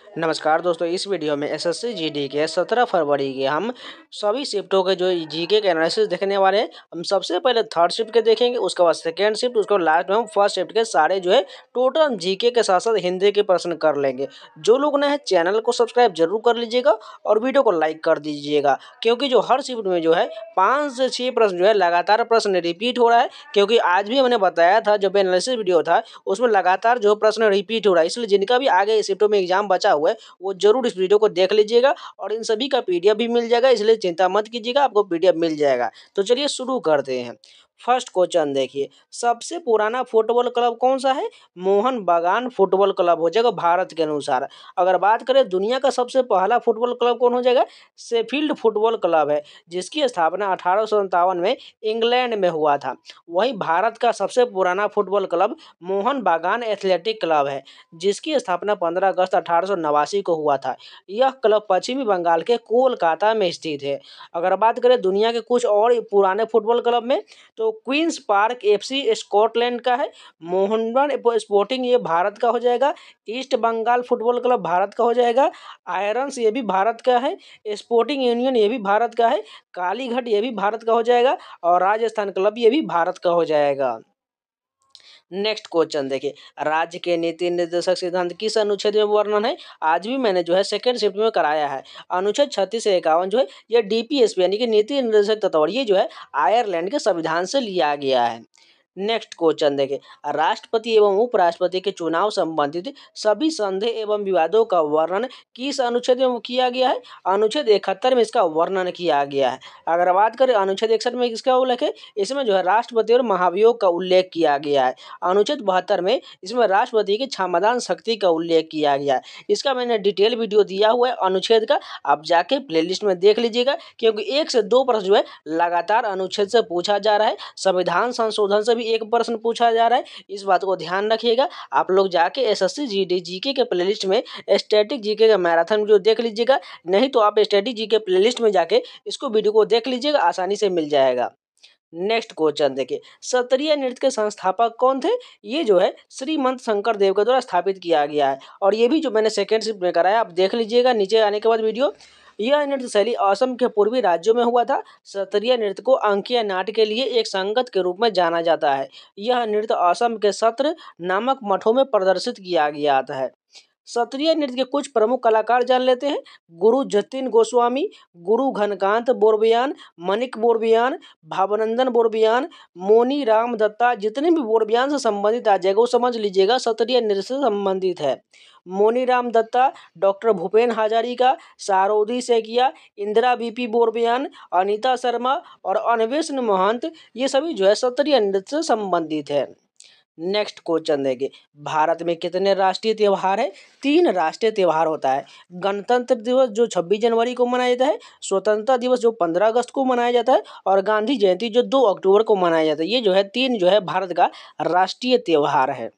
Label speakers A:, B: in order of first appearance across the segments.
A: नमस्कार दोस्तों, इस वीडियो में एसएससी जीडी के 17 फरवरी के हम सभी शिफ्टों के जो जीके के एनालिसिस देखने वाले हैं। हम सबसे पहले थर्ड शिफ्ट के देखेंगे, उसके बाद सेकेंड शिफ्ट, उसके बाद लास्ट में हम फर्स्ट शिफ्ट के सारे जो है टोटल हम जीके के साथ साथ हिंदी के प्रश्न कर लेंगे। जो लोग नए हैं चैनल को सब्सक्राइब जरूर कर लीजिएगा और वीडियो को लाइक कर दीजिएगा, क्योंकि जो हर शिफ्ट में जो है 5 से 6 प्रश्न जो है लगातार प्रश्न रिपीट हो रहा है। क्योंकि आज भी हमने बताया था, जब एनालिसिस वीडियो था उसमें लगातार जो प्रश्न रिपीट हो रहा है, इसलिए जिनका भी आगे शिफ्टों में एग्जाम बचा हुआ है वो जरूर इस वीडियो को देख लीजिएगा और इन सभी का पीडीएफ भी मिल जाएगा, इसलिए चिंता मत कीजिएगा, आपको पीडीएफ मिल जाएगा। तो चलिए शुरू करते हैं। फर्स्ट क्वेश्चन देखिए, सबसे पुराना फुटबॉल क्लब कौन सा है? मोहन बागान फुटबॉल क्लब हो जाएगा भारत के अनुसार। अगर बात करें दुनिया का सबसे पहला फुटबॉल क्लब कौन हो जाएगा? शेफील्ड फुटबॉल क्लब है, जिसकी स्थापना 1857 में इंग्लैंड में हुआ था। वहीं भारत का सबसे पुराना फुटबॉल क्लब मोहन बागान एथलेटिक क्लब है, जिसकी स्थापना 15 अगस्त 1889 को हुआ था। यह क्लब पश्चिमी बंगाल के कोलकाता में स्थित है। अगर बात करें दुनिया के कुछ और पुराने फुटबॉल क्लब में, तो क्वींस पार्क एफसी स्कॉटलैंड का है। मोहनबागान स्पोर्टिंग ये भारत का हो जाएगा। East Bengal football club Bharat का हो जाएगा। आयरन्स ये भी भारत का है। स्पोर्टिंग यूनियन ये भी भारत का है। कालीघाट ये भी भारत का हो जाएगा और राजस्थान क्लब ये भी भारत का हो जाएगा। नेक्स्ट क्वेश्चन देखिए, राज्य के नीति निर्देशक सिद्धांत किस अनुच्छेद में वर्णन है? आज भी मैंने जो है सेकंड शिफ्ट में कराया है। अनुच्छेद 36 से 51 जो है ये डीपीएसपी यानी कि नीति निर्देशक तत्व, ये जो है आयरलैंड के संविधान से लिया गया है। नेक्स्ट क्वेश्चन देखिए, राष्ट्रपति एवं उपराष्ट्रपति के चुनाव संबंधित सभी संदेह एवं विवादों का वर्णन किस अनुच्छेद में किया गया है? अनुच्छेद 71 में इसका वर्णन किया गया है। अगर बात करें अनुच्छेद 61 में किसका उल्लेख है? इसमें जो है राष्ट्रपति और महाभियोग का उल्लेख किया गया है। अनुच्छेद 72 में इसमें राष्ट्रपति की क्षमतान शक्ति का उल्लेख किया गया है। इसका मैंने डिटेल वीडियो दिया हुआ है अनुच्छेद का, आप जाके प्लेलिस्ट में देख लीजिएगा, क्योंकि 1 से 2 प्रश्न जो है लगातार अनुच्छेद से पूछा जा रहा है। संविधान संशोधन से भी एक प्रश्न पूछा जा रहा है, इस बात को ध्यान रखिएगा। आप लोग जाके एसएससी जीडी जीके के प्लेलिस्ट में स्टैटिक जीके का मैराथन वीडियो देख लीजिएगा, नहीं तो आप स्टैटिक जीके प्लेलिस्ट में जाके इसको वीडियो को देख लीजिएगा, आसानी से मिल जाएगा। नेक्स्ट क्वेश्चन देखिए, सत्रीय नृत्य के संस्थापक कौन थे? ये जो है श्रीमंत शंकर देव के द्वारा स्थापित किया गया है और ये भी जो मैंने सेकेंड शिफ्ट में कराया, आप देख लीजिएगा नीचे आने के बाद वीडियो। यह नृत्य शैली असम के पूर्वी राज्यों में हुआ था। सत्रीय नृत्य को अंकीय नाट्य के लिए एक संगत के रूप में जाना जाता है। यह नृत्य असम के सत्र नामक मठों में प्रदर्शित किया गया है। सत्रीय नृत्य के कुछ प्रमुख कलाकार जान लेते हैं। गुरु जतिन गोस्वामी, गुरु घनकांत बोरबियान, मणिक बोरबियान, भावनंदन बोरबियान, मोनी राम दत्ता, जितने भी बोरबियान से संबंधित आ जाएगा वो समझ लीजिएगा सत्रीय नृत्य से संबंधित है। मोनी राम दत्ता, डॉक्टर भूपेन हजारिका, सारोदी सेकिया, इंदिरा बीपी बोरबियान, अनीता शर्मा और अन्वेषण महंत, ये सभी जो है सत्रीय नृत्य से संबंधित है। नेक्स्ट क्वेश्चन देखिए, भारत में कितने राष्ट्रीय त्योहार है? 3 राष्ट्रीय त्योहार होता है। गणतंत्र दिवस जो 26 जनवरी को मनाया जाता है, स्वतंत्रता दिवस जो 15 अगस्त को मनाया जाता है और गांधी जयंती जो 2 अक्टूबर को मनाया जाता है। ये जो है 3 जो है भारत का राष्ट्रीय त्योहार है।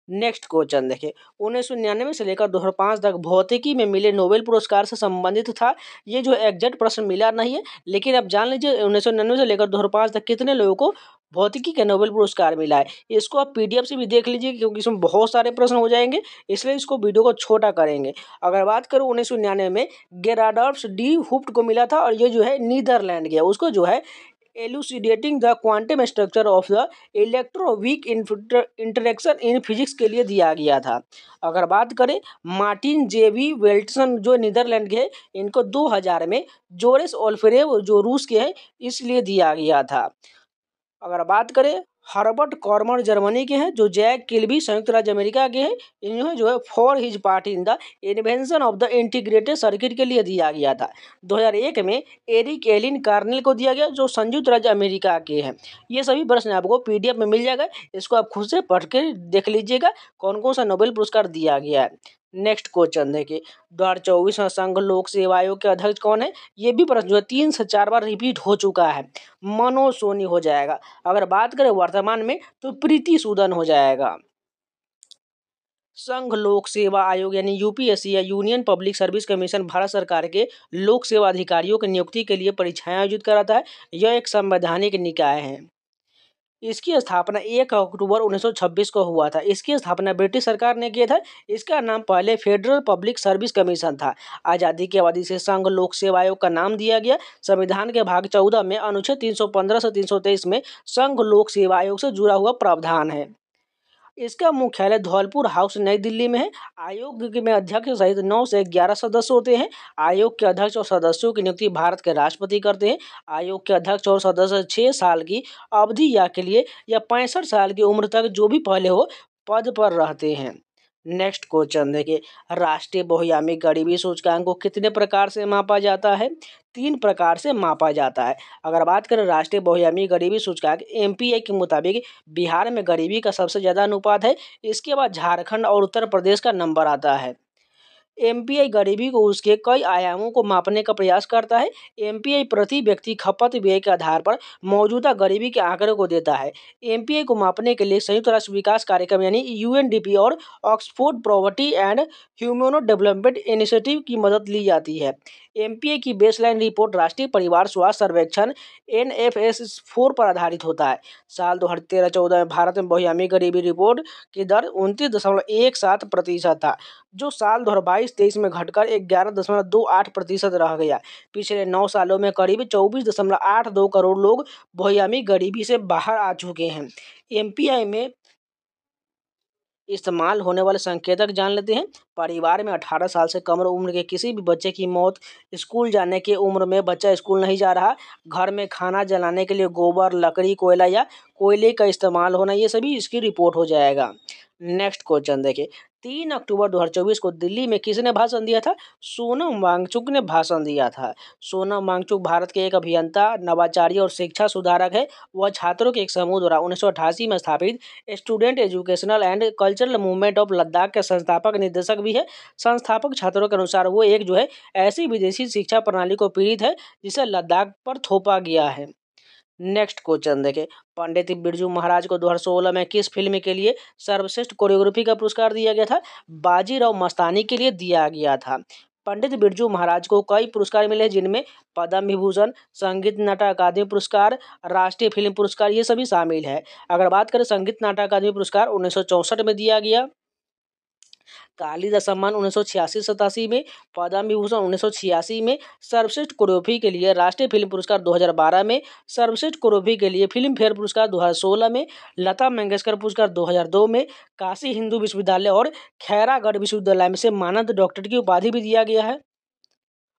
A: नेक्स्ट क्वेश्चन देखिए, 1999 से लेकर 2005 तक भौतिकी में मिले नोबेल पुरस्कार से संबंधित था। ये जो एग्जैक्ट प्रश्न मिला नहीं है, लेकिन आप जान लीजिए 1999 से लेकर 2005 तक कितने लोगों को भौतिकी का नोबेल पुरस्कार मिला है। इसको आप पीडीएफ से भी देख लीजिए, क्योंकि इसमें बहुत सारे प्रश्न हो जाएंगे, इसलिए इसको वीडियो को छोटा करेंगे। अगर बात करूँ 1999 में गेराडॉर्फ डी हुफ्ट को मिला था और ये जो है नीदरलैंड गया, उसको जो है elucidating the quantum structure of the electroweak interaction in physics के लिए दिया गया था। अगर बात करें मार्टिन जेवी वेल्टसन जो नीदरलैंड के हैं, इनको 2000 में जोरेस ओल्फरेव जो रूस के हैं इसलिए दिया गया था। अगर बात करें हर्बर्ट कॉर्मर जर्मनी के हैं, जो जैक किल्बी संयुक्त राज्य अमेरिका के हैं, इन्हें जो है for his part in the invention of the integrated circuit के लिए दिया गया था। 2001 में एरिक एलिन कार्नेल को दिया गया, जो संयुक्त राज्य अमेरिका के हैं। ये सभी प्रश्न आपको पीडीएफ में मिल जाएगा, इसको आप खुद से पढ़ के देख लीजिएगा कौन कौन सा नोबेल पुरस्कार दिया गया है। नेक्स्ट क्वेश्चन देखिए, 2024 संघ लोक सेवा आयोग के अध्यक्ष कौन है? ये भी प्रश्न जो है 3 से 4 बार रिपीट हो चुका है, मनोज सोनी हो जाएगा। अगर बात करें वर्तमान में तो प्रीति सूदन हो जाएगा। संघ लोक सेवा आयोग यानी यूपीएससी या union public service commission Bharat सरकार के लोक सेवा अधिकारियों की नियुक्ति के लिए परीक्षाएं आयोजित कराता है। यह एक संवैधानिक निकाय है। इसकी स्थापना 1 अक्टूबर 1926 को हुआ था। इसकी स्थापना ब्रिटिश सरकार ने किया था। इसका नाम पहले फेडरल पब्लिक सर्विस कमीशन था। आज़ादी के बाद इसे संघ लोक सेवा आयोग का नाम दिया गया। संविधान के भाग 14 में अनुच्छेद 315 से 323 में संघ लोक सेवा आयोग से जुड़ा हुआ प्रावधान है। इसका मुख्यालय धौलपुर हाउस नई दिल्ली में है। आयोग में अध्यक्ष सहित 9 से 11 सदस्य होते हैं। आयोग के अध्यक्ष और सदस्यों की नियुक्ति भारत के राष्ट्रपति करते हैं। आयोग के अध्यक्ष और सदस्य 6 साल की अवधि या के लिए या 65 साल की उम्र तक जो भी पहले हो पद पर रहते हैं। नेक्स्ट क्वेश्चन देखिए, राष्ट्रीय बहुआयामी गरीबी सूचकांक को कितने प्रकार से मापा जाता है? 3 प्रकार से मापा जाता है। अगर बात करें राष्ट्रीय बहुआयामी गरीबी सूचकांक एमपीआई के मुताबिक बिहार में गरीबी का सबसे ज़्यादा अनुपात है। इसके बाद झारखंड और उत्तर प्रदेश का नंबर आता है। एमपीआई गरीबी को उसके कई आयामों को मापने का प्रयास करता है। एमपीआई प्रति व्यक्ति खपत व्यय के आधार पर मौजूदा गरीबी के आंकड़े को देता है। एमपीआई को मापने के लिए संयुक्त राष्ट्र विकास कार्यक्रम यानी यूएनडीपी और Oxford poverty and human development initiative की मदद ली जाती है। एमपीआई की बेसलाइन रिपोर्ट राष्ट्रीय परिवार स्वास्थ्य सर्वेक्षण NFS-4 पर आधारित होता है। साल 2013-14 में भारत में बहुआयामी गरीबी रिपोर्ट की दर 29.17% था, जो साल 2022-23 में घटकर 11.28% रह गया। पिछले 9 सालों में करीब 24.82 करोड़ लोग बहुआयामी गरीबी से बाहर आ चुके हैं। एमपीआई में इस्तेमाल होने वाले संकेतक जान लेते हैं। परिवार में 18 साल से कम उम्र के किसी भी बच्चे की मौत, स्कूल जाने की उम्र में बच्चा स्कूल नहीं जा रहा, घर में खाना जलाने के लिए गोबर, लकड़ी, कोयला या कोयले का इस्तेमाल होना, ये सभी इसकी रिपोर्ट हो जाएगा। नेक्स्ट क्वेश्चन देखिए, 3 अक्टूबर 2024 को दिल्ली में किसने भाषण दिया था? सोनम वांगचुक ने भाषण दिया था। सोनम वांगचुक भारत के एक अभियंता, नवाचारी और शिक्षा सुधारक है। वह छात्रों के एक समूह द्वारा 1988 में स्थापित student educational and cultural movement of Ladakh के संस्थापक निदेशक भी है। संस्थापक छात्रों के अनुसार वो एक जो है ऐसी विदेशी शिक्षा प्रणाली को पीड़ित है जिसे लद्दाख पर थोपा गया है। नेक्स्ट क्वेश्चन देखें, पंडित बिरजू महाराज को 2016 में किस फिल्म के लिए सर्वश्रेष्ठ कोरियोग्राफी का पुरस्कार दिया गया था? बाजीराव मस्तानी के लिए दिया गया था। पंडित बिरजू महाराज को कई पुरस्कार मिले हैं, जिनमें पद्म विभूषण, संगीत नाटक अकादमी पुरस्कार, राष्ट्रीय फिल्म पुरस्कार, ये सभी शामिल है। अगर बात करें संगीत नाटक अकादमी पुरस्कार 1964 में दिया गया, कालिदास सम्मान 1986-87 में, पद्म विभूषण 1986 में, सर्वश्रेष्ठ कोरियोग्राफी के लिए राष्ट्रीय फिल्म पुरस्कार 2012 में, सर्वश्रेष्ठ कोरियोग्राफी के लिए फिल्म फेयर पुरस्कार 2016 में, लता मंगेशकर पुरस्कार 2002 में, काशी हिंदू विश्वविद्यालय और खैरागढ़ विश्वविद्यालय में से मानद डॉक्टरेट की उपाधि भी दिया गया है।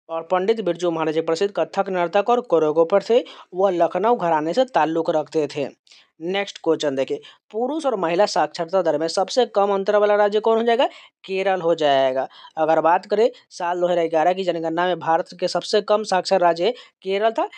A: और पंडित बिरजू महाराज एक प्रसिद्ध कथक नर्तक और कोरियोग्राफर थे। वह लखनऊ घराने से ताल्लुक रखते थे। नेक्स्ट क्वेश्चन देखिए, पुरुष और महिला साक्षरता दर में सबसे कम अंतर वाला राज्य कौन हो जाएगा? केरल हो जाएगा। अगर बात करें साल 2011 की जनगणना में भारत के सबसे कम साक्षर राज्य केरल था,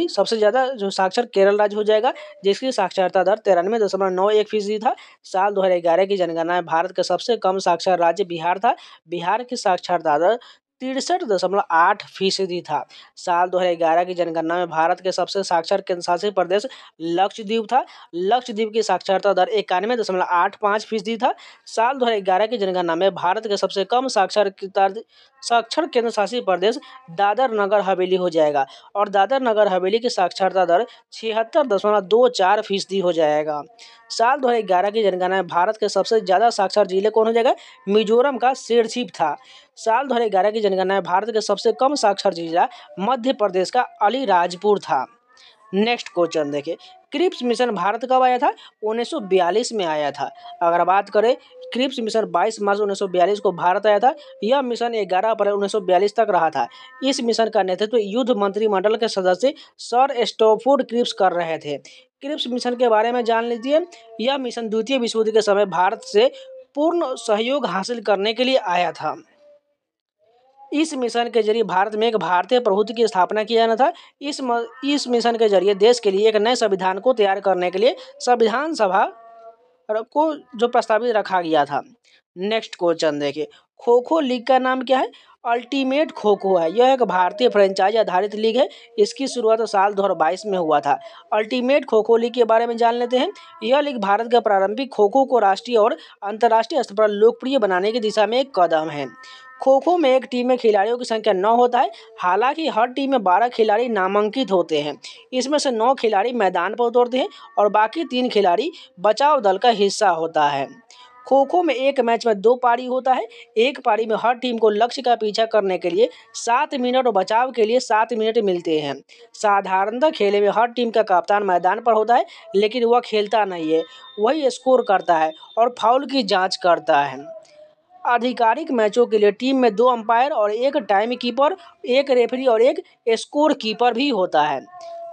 A: सबसे ज़्यादा जो साक्षर केरल राज्य हो जाएगा, जिसकी साक्षरता दर 93.91% था। साल 2011 की जनगणना में भारत के सबसे कम साक्षर राज्य बिहार था। बिहार की साक्षरता दर 63.8% था। साल 2011 की जनगणना में भारत के सबसे साक्षर केंद्रशासित प्रदेश लक्षद्वीप था। लक्षद्वीप की साक्षरता दर 91.85% था। साल 2011 की जनगणना में भारत के सबसे कम साक्षर केंद्र शासित प्रदेश दादर नगर हवेली हो जाएगा और दादर नगर हवेली की साक्षरता दर 76.24% हो जाएगा। साल 2011 की जनगणना में भारत के सबसे ज़्यादा साक्षर जिले कौन हो जाएगा? मिजोरम का शेरशिप था। साल 2011 की जनगणना में भारत के सबसे कम साक्षर जिला मध्य प्रदेश का अलीराजपुर था। नेक्स्ट क्वेश्चन देखिए, क्रिप्स मिशन भारत कब आया था? 1942 में आया था। अगर बात करें क्रिप्स मिशन 22 मार्च 1942 को भारत आया था। यह मिशन 11 अप्रैल 1942 तक रहा था। इस मिशन का नेतृत्व युद्ध मंत्रिमंडल के सदस्य सर स्टैफोर्ड क्रिप्स कर रहे थे। क्रिप्स मिशन के बारे में जान लीजिए। यह मिशन द्वितीय विश्व युद्ध के समय भारत से पूर्ण सहयोग हासिल करने के लिए आया था। इस मिशन के जरिए भारत में एक भारतीय प्रभुत्व की स्थापना किया जाना था। इस मिशन के जरिए देश के लिए एक नए संविधान को तैयार करने के लिए संविधान सभा को जो प्रस्तावित रखा गया था। नेक्स्ट क्वेश्चन देखिए, खो खो लीग का नाम क्या है? अल्टीमेट खो खो है। यह एक भारतीय फ्रेंचाइज आधारित लीग है। इसकी शुरुआत साल 2022 में हुआ था। अल्टीमेट खो खो लीग के बारे में जान लेते हैं। यह लीग भारत के प्रारंभिक खो खो को राष्ट्रीय और अंतर्राष्ट्रीय स्तर पर लोकप्रिय बनाने की दिशा में एक कदम है। खो खो में एक टीम में खिलाड़ियों की संख्या 9 होता है। हालांकि हर टीम में 12 खिलाड़ी नामांकित होते हैं। इसमें से 9 खिलाड़ी मैदान पर उतरते हैं और बाकी 3 खिलाड़ी बचाव दल का हिस्सा होता है। खो खो में एक मैच में 2 पारी होता है। एक पारी में हर टीम को लक्ष्य का पीछा करने के लिए 7 मिनट और बचाव के लिए 7 मिनट मिलते हैं। साधारणतः खेल में हर टीम का कप्तान मैदान पर होता है, लेकिन वह खेलता नहीं है, वही स्कोर करता है और फाउल की जांच करता है। आधिकारिक मैचों के लिए टीम में 2 अंपायर और एक टाइम कीपर, एक रेफरी और एक स्कोर कीपर भी होता है।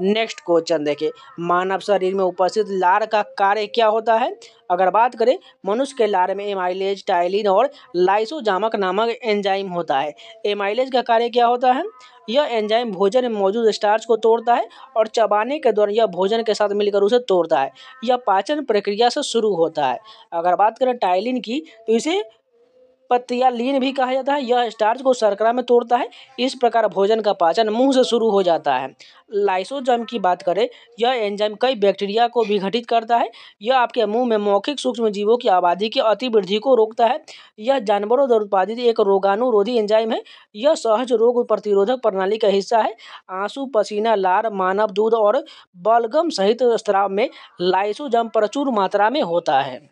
A: नेक्स्ट क्वेश्चन देखिए, मानव शरीर में उपस्थित लार का कार्य क्या होता है? अगर बात करें, मनुष्य के लार में एमाइलेज, टाइलिन और लाइसोजामक नामक एंजाइम होता है। एमाइलेज का कार्य क्या होता है? यह एंजाइम भोजन में मौजूद स्टार्च को तोड़ता है और चबाने के दौरान यह भोजन के साथ मिलकर उसे तोड़ता है। यह पाचन प्रक्रिया से शुरू होता है। अगर बात करें टाइलिन की, तो इसे पत्तियां लीन भी कहा जाता है। यह स्टार्च को शर्करा में तोड़ता है। इस प्रकार भोजन का पाचन मुंह से शुरू हो जाता है। लाइसोजाइम की बात करें, यह एंजाइम कई बैक्टीरिया को विघटित करता है। यह आपके मुंह में मौखिक सूक्ष्म जीवों की आबादी की अतिवृद्धि को रोकता है। यह जानवरों द्वारा उत्पादित एक रोगाणुरोधी एंजाइम है। यह सहज रोग प्रतिरोधक प्रणाली का हिस्सा है। आंसू, पसीना, लार, मानव दूध और बलगम सहित स्राव में लाइसोजाइम प्रचुर मात्रा में होता है।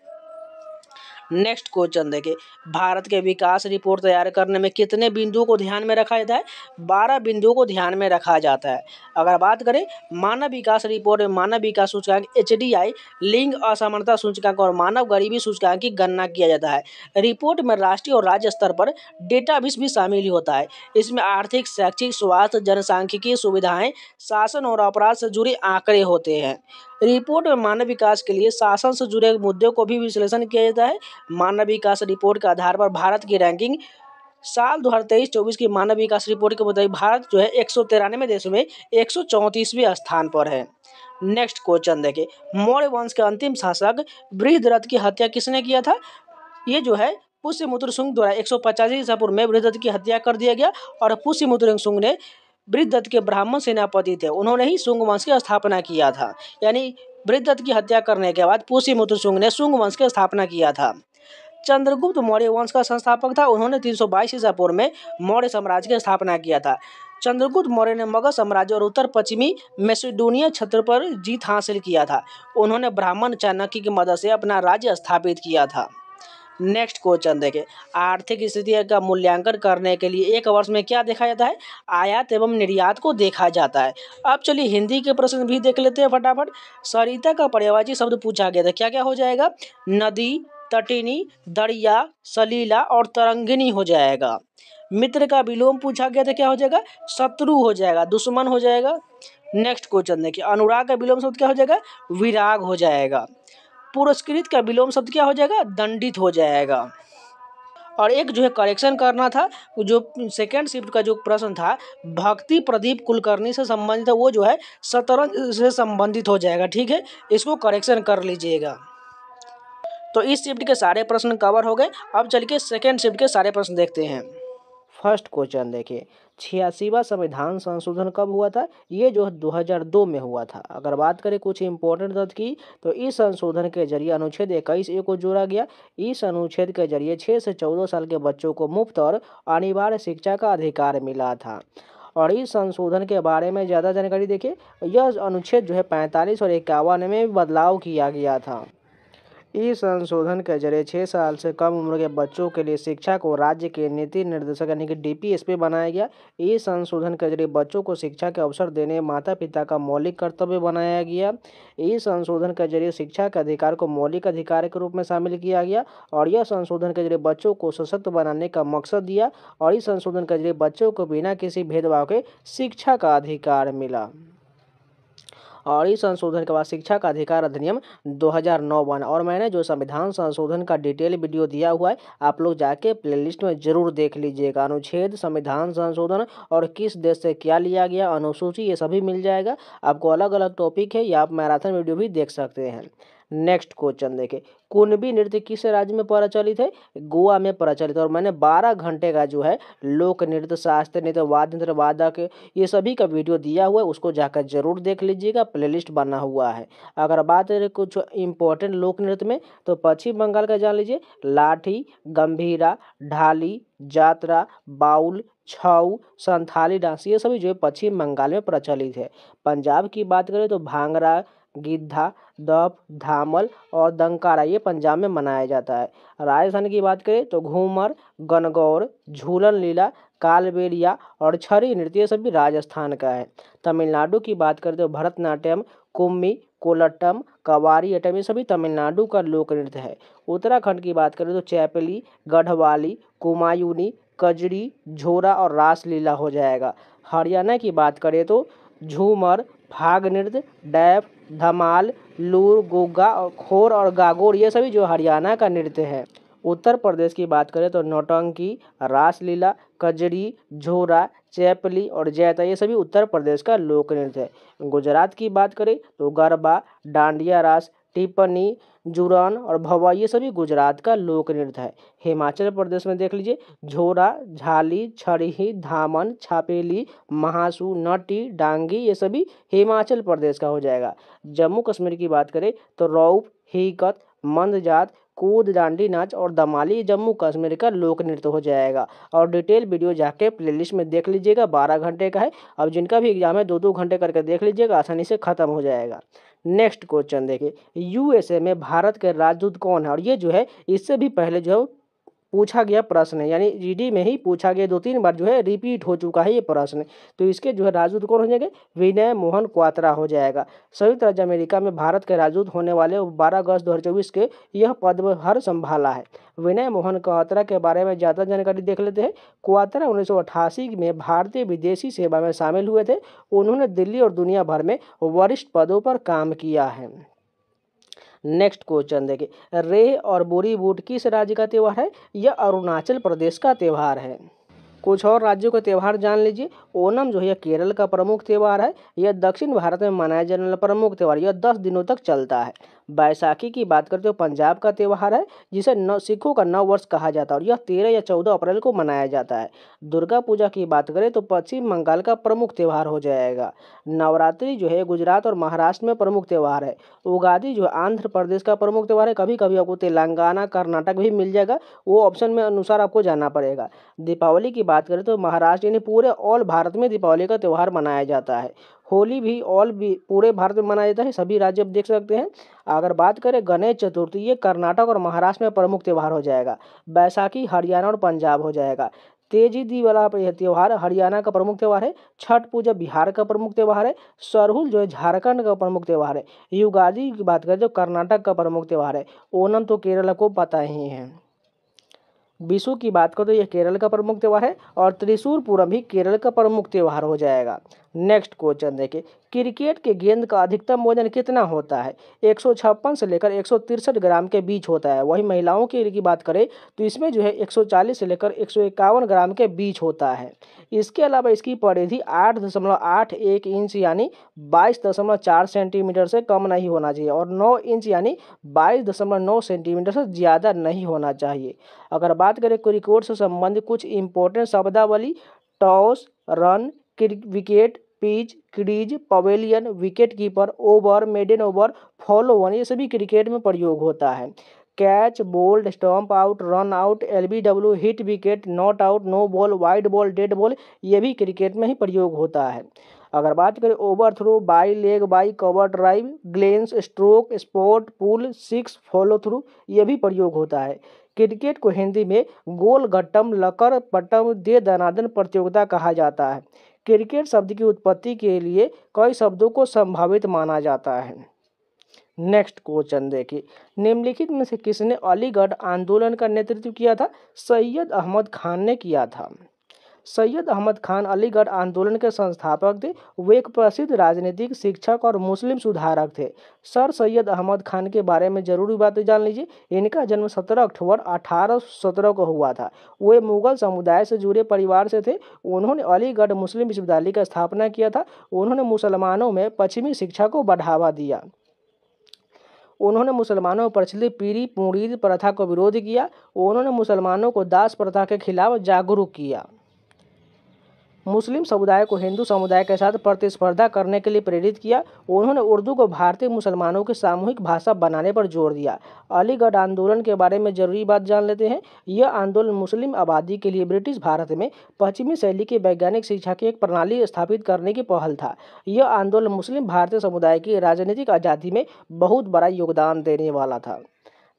A: नेक्स्ट क्वेश्चन देखिए, भारत के विकास रिपोर्ट तैयार करने में कितने बिंदुओं को ध्यान में रखा जाता है? 12 बिंदुओं को ध्यान में रखा जाता है। अगर बात करें, मानव विकास रिपोर्ट में मानव विकास सूचकांक HDI, लिंग असमानता सूचकांक और मानव गरीबी सूचकांक की गणना किया जाता है। रिपोर्ट में राष्ट्रीय और राज्य स्तर पर डेटाबेस भी शामिल होता है। इसमें आर्थिक, शैक्षिक, स्वास्थ्य, जनसांख्यिकीय सुविधाएं, शासन और अपराध से जुड़े आंकड़े होते हैं। रिपोर्ट में मानव विकास के लिए शासन से जुड़े मुद्दों को भी विश्लेषण किया जाता है। मानव विकास रिपोर्ट के आधार पर भारत की रैंकिंग साल 2023-24 की मानव विकास रिपोर्ट के मुताबिक भारत जो है 193 देशों में 134वें स्थान पर है। नेक्स्ट क्वेश्चन देखिए, मौर्य वंश के अंतिम शासक बृहद्रथ की हत्या किसने किया था? ये जो है पुष्यमित्र शुंग द्वारा 185 ईसा पूर्व में बृहद्रथ की हत्या कर दिया गया और पुष्यमित्र शुंग ने बृहद्रथ के ब्राह्मण सेनापति थे, उन्होंने ही शुंग वंश की स्थापना किया था। यानी बृहद्रथ की हत्या करने के बाद पुष्यमित्र शुंग ने शुंग वंश की स्थापना किया था। चंद्रगुप्त मौर्य वंश का संस्थापक था। उन्होंने 322 ईसा पूर्व में मौर्य साम्राज्य की स्थापना किया था। चंद्रगुप्त मौर्य ने मगध साम्राज्य और उत्तर पश्चिमी मैसेडोनिया क्षेत्र पर जीत हासिल किया था। उन्होंने ब्राह्मण चाणक्य की मदद से अपना राज्य स्थापित किया था। नेक्स्ट क्वेश्चन देखें, आर्थिक स्थिति का मूल्यांकन करने के लिए एक वर्ष में क्या देखा जाता है? आयात एवं निर्यात को देखा जाता है। अब चलिए हिंदी के प्रश्न भी देख लेते हैं फटाफट। सरिता का पर्यायवाची शब्द पूछा गया था, क्या क्या हो जाएगा? नदी, तटिनी, दरिया, सलीला और तरंगिनी हो जाएगा। मित्र का विलोम पूछा गया था, क्या हो जाएगा? शत्रु हो जाएगा, दुश्मन हो जाएगा। नेक्स्ट क्वेश्चन देखिए, अनुराग का विलोम शब्द क्या हो जाएगा? विराग हो जाएगा। पुरस्कृत का विलोम शब्द क्या हो जाएगा? दंडित हो जाएगा। और एक जो है करेक्शन करना था, जो सेकेंड शिफ्ट का जो प्रश्न था भक्ति प्रदीप कुलकर्णी से संबंधित है, वो जो है शतरंज से संबंधित हो जाएगा। ठीक है, इसको करेक्शन कर लीजिएगा। तो इस शिफ्ट के सारे प्रश्न कवर हो गए। अब चल के सेकेंड शिफ्ट के सारे प्रश्न देखते हैं। फर्स्ट क्वेश्चन देखिए, 86वां संविधान संशोधन कब हुआ था? ये जो 2002 में हुआ था। अगर बात करें कुछ इंपॉर्टेंट तथ्य की, तो इस संशोधन के जरिए अनुच्छेद 21A को जोड़ा गया। इस अनुच्छेद के जरिए 6 से 14 साल के बच्चों को मुफ्त और अनिवार्य शिक्षा का अधिकार मिला था। और इस संशोधन के बारे में ज़्यादा जानकारी देखिए, यह अनुच्छेद जो है 45 और 51 में बदलाव किया गया था। इस संशोधन के जरिए 6 साल से कम उम्र के बच्चों के लिए शिक्षा को राज्य के नीति निर्देशक यानी कि DPSP बनाया गया। इस संशोधन के जरिए बच्चों को शिक्षा के अवसर देने माता पिता का मौलिक कर्तव्य बनाया गया। इस संशोधन के जरिए शिक्षा के अधिकार को मौलिक अधिकार के रूप में शामिल किया गया और यह संशोधन के जरिए बच्चों को सशक्त बनाने का मकसद दिया। और इस संशोधन के जरिए बच्चों को बिना किसी भेदभाव के शिक्षा का अधिकार मिला। और इस संशोधन के बाद शिक्षा का अधिकार अधिनियम 2009 बना। और मैंने जो संविधान संशोधन का डिटेल वीडियो दिया हुआ है, आप लोग जाके प्लेलिस्ट में जरूर देख लीजिएगा। अनुच्छेद, संविधान संशोधन और किस देश से क्या लिया गया, अनुसूची, ये सभी मिल जाएगा आपको। अलग अलग टॉपिक है, या आप मैराथन वीडियो भी देख सकते हैं। नेक्स्ट क्वेश्चन देखें, कुणबी नृत्य किस राज्य में प्रचलित है? गोवा में प्रचलित है। और मैंने 12 घंटे का जो है लोक नृत्य, शास्त्रीय नृत्य, वाद्य नृत्य, वादक, ये सभी का वीडियो दिया हुआ है, उसको जाकर जरूर देख लीजिएगा, प्लेलिस्ट बना हुआ है। अगर बात करें कुछ इंपॉर्टेंट लोक नृत्य में, तो पश्चिम बंगाल का जान लीजिए, लाठी, गंभीरा, ढाली, जात्रा, बाउल, छऊ, संथाली डांस, ये सभी जो है पश्चिम बंगाल में प्रचलित है। पंजाब की बात करें तो भांगड़ा, गिद्धा, दफ, धामल और दंकारा, ये पंजाब में मनाया जाता है। राजस्थान की बात करें तो घूमर, गणगौर, झूलन लीला, कालबेलिया और छड़ी नृत्य, ये सभी राजस्थान का है। तमिलनाडु की बात करें तो भरतनाट्यम, कुम्मी, कोलट्टम, कवारी अटम, ये सभी तमिलनाडु का लोक नृत्य है। उत्तराखंड की बात करें तो चैपली, गढ़वाली, कुमायूनी, कजरी, झोरा और रासलीला हो जाएगा। हरियाणा की बात करें तो झूमर, फाग नृत्य, डैफ, धमाल, लूर, गोगा और खोर और गागोर, ये सभी जो हरियाणा का नृत्य है। उत्तर प्रदेश की बात करें तो नौटंकी, रासलीला, कजरी, झोरा, चैपली और जैता, ये सभी उत्तर प्रदेश का लोक नृत्य है। गुजरात की बात करें तो गरबा, डांडिया रास, टिप्पणी, जुरान और भवा, ये सभी गुजरात का लोक नृत्य है। हिमाचल प्रदेश में देख लीजिए, झोरा, झाली, छड़ी, धामन, छापेली, महासू, नटी, डांगी, ये सभी हिमाचल प्रदेश का हो जाएगा। जम्मू कश्मीर की बात करें तो रौफ, हिकत, मंदजात, कूद, डांडी नाच और दमाली जम्मू कश्मीर का लोक नृत्य हो जाएगा। और डिटेल वीडियो जाके प्लेलिस्ट में देख लीजिएगा, 12 घंटे का है। अब जिनका भी एग्जाम है 2-2 घंटे करके देख लीजिएगा, आसानी से खत्म हो जाएगा। नेक्स्ट क्वेश्चन देखिए, यूएसए में भारत के राजदूत कौन है? और ये जो है इससे भी पहले जो है पूछा गया प्रश्न है, यानी जीडी में ही पूछा गया, 2-3 बार जो है रिपीट हो चुका है ये प्रश्न। तो इसके जो है राजदूत कौन हो जाएंगे? विनय मोहन क्वात्रा हो जाएगा। संयुक्त राज्य अमेरिका में भारत के राजदूत होने वाले 12 अगस्त 2024 के यह पदभार संभाला है। विनय मोहन क्वात्रा के बारे में ज़्यादा जानकारी देख लेते हैं। क्वात्रा 1988 में भारतीय विदेशी सेवा में शामिल हुए थे। उन्होंने दिल्ली और दुनिया भर में वरिष्ठ पदों पर काम किया है। नेक्स्ट क्वेश्चन देखिए, रे और बोरी बूट किस राज्य का त्यौहार है? यह अरुणाचल प्रदेश का त्यौहार है। कुछ और राज्यों के त्यौहार जान लीजिए। ओणम जो है केरल का प्रमुख त्यौहार है। यह दक्षिण भारत में मनाया जाने वाला प्रमुख त्यौहार, यह 10 दिनों तक चलता है। बैसाखी की बात करते हो पंजाब का त्यौहार है, जिसे सिखों का नव वर्ष कहा जाता है और यह 13 या 14 अप्रैल को मनाया जाता है। दुर्गा पूजा की बात करें तो पश्चिम बंगाल का प्रमुख त्यौहार हो जाएगा। नवरात्रि जो है गुजरात और महाराष्ट्र में प्रमुख त्यौहार है। उगादि जो है आंध्र प्रदेश का प्रमुख त्यौहार है। कभी कभी आपको तेलंगाना, कर्नाटक भी मिल जाएगा, वो ऑप्शन में अनुसार आपको जाना पड़ेगा। दीपावली की बात करें तो महाराष्ट्र यानी पूरे ऑल भारत में दीपावली का त्यौहार मनाया जाता है। होली भी पूरे भारत में मनाया जाता है, सभी राज्य आप देख सकते हैं। अगर बात करें गणेश चतुर्थी, ये कर्नाटक और महाराष्ट्र में प्रमुख त्यौहार हो जाएगा। बैसाखी हरियाणा और पंजाब हो जाएगा। तेजी दी वाला यह त्यौहार हरियाणा का प्रमुख त्यौहार है। छठ पूजा बिहार का प्रमुख त्यौहार है। सरहुल जो है झारखंड का प्रमुख त्यौहार है। युगादि की बात करें तो कर्नाटक का प्रमुख त्यौहार है। ओणम तो केरल को पता ही है। विशु की बात करो तो यह केरल का प्रमुख त्यौहार है और त्रिशूर पूरम भी केरल का प्रमुख त्यौहार हो जाएगा। नेक्स्ट क्वेश्चन देखिए, क्रिकेट के गेंद का अधिकतम वजन कितना होता है? 156 से लेकर 163 ग्राम के बीच होता है। वही महिलाओं की बात करें तो इसमें जो है 140 से लेकर 151 ग्राम के बीच होता है। इसके अलावा इसकी परिधि 8.81 इंच यानी 22.4 सेंटीमीटर से कम नहीं होना चाहिए और 9 इंच यानी 22.9 सेंटीमीटर से ज़्यादा नहीं होना चाहिए। अगर बात करें क्रिकेट से संबंधित कुछ इंपॉर्टेंट शब्दावली, toss, run, wicket, pitch, crease, pavilion, wicket keeper, over, maiden over, follow on, ये सभी क्रिकेट में प्रयोग होता है। Catch, bowled, stump out, run out, LBW, hit wicket, not out, no ball, wide ball, dead ball, ये भी cricket में ही प्रयोग होता है। अगर बात करें overthrow, bye leg, bye cover drive, glance, stroke, spot, pull, six, follow through, ये भी प्रयोग होता है। क्रिकेट को हिंदी में गोल गट्टम, लकर पट्टम, दे दनादन प्रतियोगिता कहा जाता है। क्रिकेट शब्द की उत्पत्ति के लिए कई शब्दों को संभावित माना जाता है। नेक्स्ट क्वेश्चन देखिए, निम्नलिखित में से किसने अलीगढ़ आंदोलन का नेतृत्व किया था? सैयद अहमद खान ने किया था। सैयद अहमद खान अलीगढ़ आंदोलन के संस्थापक थे। वे एक प्रसिद्ध राजनीतिक, शिक्षक और मुस्लिम सुधारक थे। सर सैयद अहमद खान के बारे में जरूरी बातें जान लीजिए। इनका जन्म 17 अक्टूबर 1817 को हुआ था। वे मुगल समुदाय से जुड़े परिवार से थे। उन्होंने अलीगढ़ मुस्लिम विश्वविद्यालय का स्थापना किया था। उन्होंने मुसलमानों में पश्चिमी शिक्षा को बढ़ावा दिया। उन्होंने मुसलमानों पर प्रचलित पीरी मुरीद प्रथा को विरोध किया। उन्होंने मुसलमानों को दास प्रथा के खिलाफ जागरूक किया। मुस्लिम समुदाय को हिंदू समुदाय के साथ प्रतिस्पर्धा करने के लिए प्रेरित किया। उन्होंने उर्दू को भारतीय मुसलमानों की सामूहिक भाषा बनाने पर जोर दिया। अलीगढ़ आंदोलन के बारे में जरूरी बात जान लेते हैं। यह आंदोलन मुस्लिम आबादी के लिए ब्रिटिश भारत में पश्चिमी शैली की वैज्ञानिक शिक्षा की एक प्रणाली स्थापित करने की पहल था। यह आंदोलन मुस्लिम भारतीय समुदाय की राजनीतिक आज़ादी में बहुत बड़ा योगदान देने वाला था।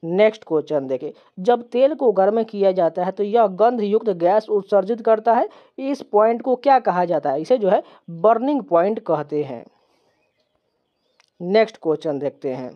A: नेक्स्ट क्वेश्चन देखें, जब तेल को गर्म किया जाता है तो यह गंध युक्त गैस उत्सर्जित करता है। इस पॉइंट को क्या कहा जाता है? इसे जो है बर्निंग पॉइंट कहते हैं। नेक्स्ट क्वेश्चन देखते हैं,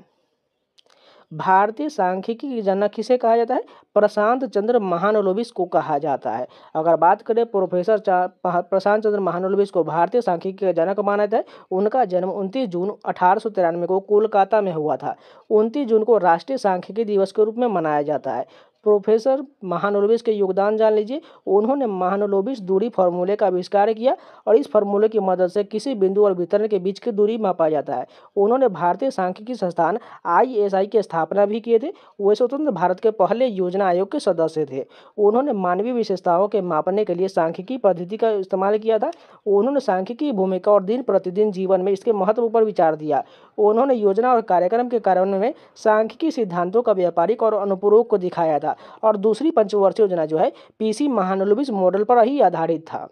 A: भारतीय सांख्यिकी के जनक किसे कहा जाता है? प्रशांत चंद्र महालनोबिस को कहा जाता है। अगर बात करें प्रोफेसर प्रशांत चंद्र महालनोबिस को भारतीय सांख्यिकी का जनक माना जाता है। उनका जन्म 29 जून 1893 को कोलकाता में हुआ था। 29 जून को राष्ट्रीय सांख्यिकी दिवस के रूप में मनाया जाता है। प्रोफेसर महालनोबिस के योगदान जान लीजिए। उन्होंने महालनोबिस दूरी फार्मूले का आविष्कार किया और इस फार्मूले की मदद से किसी बिंदु और वितरण के बीच की दूरी मापा जाता है। उन्होंने भारतीय सांख्यिकी संस्थान ISI की स्थापना भी किए थे। वे स्वतंत्र भारत के पहले योजना आयोग के सदस्य थे। उन्होंने मानवीय विशेषताओं के मापने के लिए सांख्यिकी पद्धति का इस्तेमाल किया था। उन्होंने सांख्यिकी भूमिका और दिन प्रतिदिन जीवन में इसके महत्व पर विचार दिया। उन्होंने योजना और कार्यक्रम के कार्यान्वयन में सांख्यिकी सिद्धांतों का व्यापारिक और अनुप्रयोग को दिखाया था और दूसरी पंचवर्षीय योजना जो है PC महालनोबिस मॉडल पर ही आधारित था।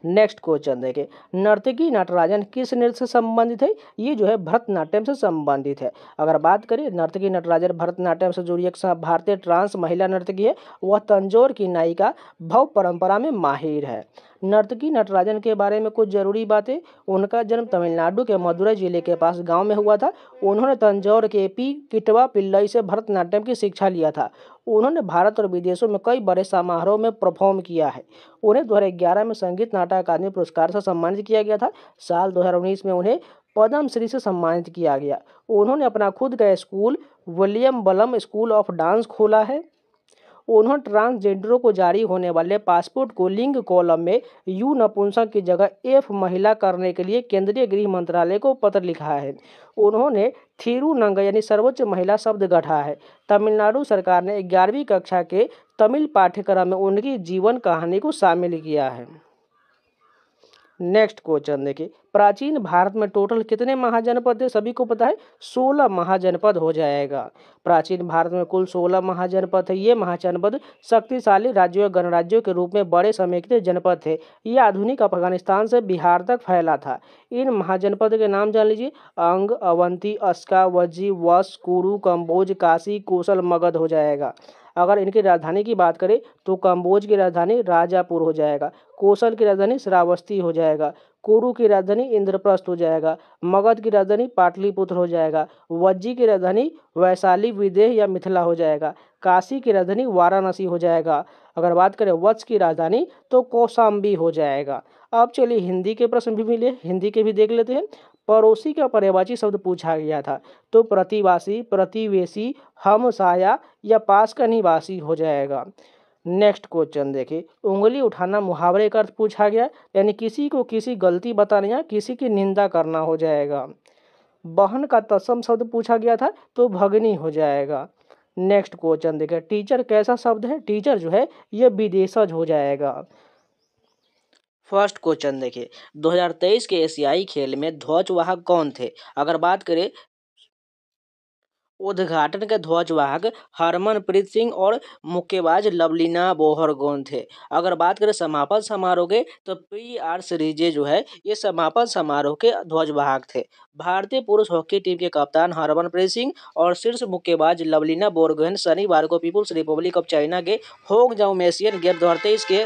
A: नेक्स्ट क्वेश्चन देखें, नर्तकी नटराजन किस नृत्य से संबंधित है? ये जो है भरतनाट्यम से संबंधित है। अगर बात करें नर्तकी नटराजन भरतनाट्यम से जुड़ी एक भारतीय ट्रांस महिला नर्तकी है। वह तंजौर की नायिका भव परंपरा में माहिर है। नर्तकी नटराजन के बारे में कुछ जरूरी बातें, उनका जन्म तमिलनाडु के मदुरई जिले के पास गांव में हुआ था। उन्होंने तंजौर के पी किटवा पिल्लई से भरतनाट्यम की शिक्षा लिया था। उन्होंने भारत और विदेशों में कई बड़े समारोह में परफॉर्म किया है। उन्हें 2011 में संगीत नाटक अकादमी पुरस्कार से सम्मानित किया गया था। साल 2019 में उन्हें पद्म श्री से सम्मानित किया गया। उन्होंने अपना खुद का स्कूल विलियम बलम स्कूल ऑफ डांस खोला है। उन्होंने ट्रांसजेंडरों को जारी होने वाले पासपोर्ट को लिंग कॉलम में यू नपुंसक की जगह F महिला करने के लिए केंद्रीय गृह मंत्रालय को पत्र लिखा है। उन्होंने थिरुनंग यानी सर्वोच्च महिला शब्द गढ़ा है। तमिलनाडु सरकार ने 11वीं कक्षा के तमिल पाठ्यक्रम में उनकी जीवन कहानी को शामिल किया है। नेक्स्ट क्वेश्चन देखिए, प्राचीन भारत में टोटल कितने महाजनपद थे? सभी को पता है 16 महाजनपद हो जाएगा। प्राचीन भारत में कुल 16 महाजनपद थे। ये महाजनपद शक्तिशाली राज्यों या गणराज्यों के रूप में बड़े समेकित जनपद थे। ये आधुनिक अफगानिस्तान से बिहार तक फैला था। इन महाजनपद के नाम जान लीजिए, अंग, अवंती, अस्का, वज्जी, वश, कुरु, कंबोज, काशी, कौशल, मगध हो जाएगा। अगर इनकी राजधानी की बात करें तो कंबोज की राजधानी राजापुर हो जाएगा, कौशल की राजधानी श्रावस्ती हो जाएगा, कुरु की राजधानी इंद्रप्रस्थ हो जाएगा, मगध की राजधानी पाटलिपुत्र हो जाएगा, वज्जी की राजधानी वैशाली विदेह या मिथिला हो जाएगा, काशी की राजधानी वाराणसी हो जाएगा। अगर बात करें वत्स की राजधानी तो कौशाम्बी हो जाएगा। अब चलिए हिंदी के प्रश्न भी मिले, हिंदी के भी देख लेते हैं। पड़ोसी का पर्यायवाची शब्द पूछा गया था तो प्रतिवासी, प्रतिवेशी, हमसाया या पास का निवासी हो जाएगा। नेक्स्ट क्वेश्चन देखिए, उंगली उठाना मुहावरे का अर्थ पूछा गया, यानी किसी को किसी गलती बताना या किसी की निंदा करना हो जाएगा। बहन का तत्सम शब्द पूछा गया था तो भगनी हो जाएगा। नेक्स्ट क्वेश्चन देखिए, टीचर कैसा शब्द है? टीचर जो है यह विदेशज हो जाएगा। फर्स्ट क्वेश्चन देखिए, 2023 के एशियाई खेल में ध्वजवाहक कौन थे? अगर बात करें उद्घाटन के ध्वजवाहक हरमनप्रीत सिंह और मुक्केबाज लवलीना बोरगोहेन थे। अगर बात करें समापन समारोह के तो PR श्रीजे जो है ये समापन समारोह के ध्वजवाहक थे। भारतीय पुरुष हॉकी टीम के कप्तान हरमनप्रीत सिंह और शीर्ष मुक्केबाज लवलीना बोरगोहेन शनिवार को पीपुल्स रिपब्लिक ऑफ चाइना के होंगजाओ एशियन गेम 2023 के